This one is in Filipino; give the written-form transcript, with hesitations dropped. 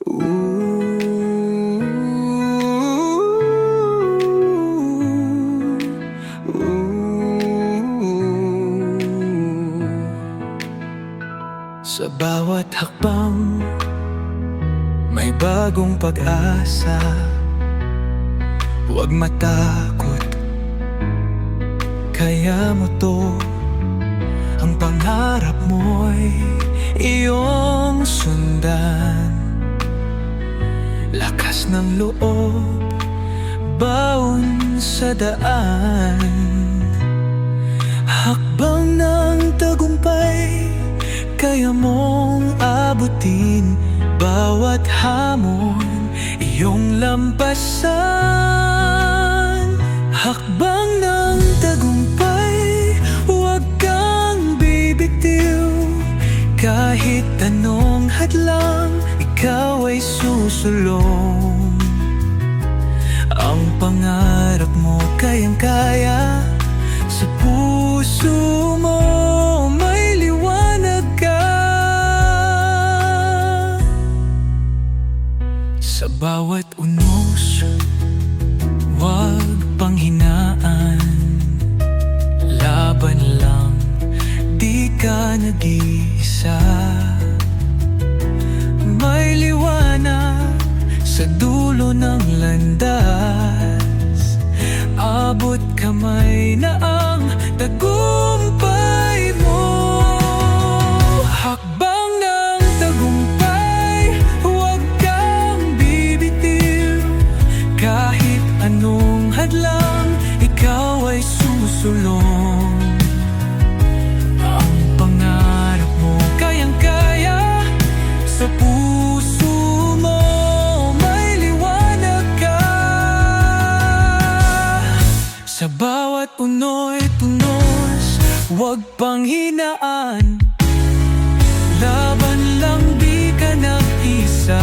Ooh, ooh. Sa bawat hakbang may bagong pag-asa. Huwag matakot, kaya mo to. Ang pangarap mo'y iyong sundan. Lakas ng loob, baon sa daan. Hakbang ng tagumpay, kaya mong abutin. Bawat hamon, iyong lampasan. Hakbang ng tagumpay, huwag kang bibitiw. Kahit anong hadlang, ikaw ay susulong. Ang pangarap mo kayang-kaya. Sa puso mo may liwanag ka. Sa bawat unos, huwag panghinaan. Laban lang, di ka nag-iisa. May liwanag sa dulo ng landas. Abot kamay na ang tagumpay mo. Hakbang ng tagumpay, huwag kang bibitiw. Kahit anong hadlang, ikaw ay susulong. Ang pangarap mo kayang-kaya. Sa puso mo may liwanag ka. Sa bawat uno'y tunos, huwag panghinaan. Laban lang, di ka nag-isa.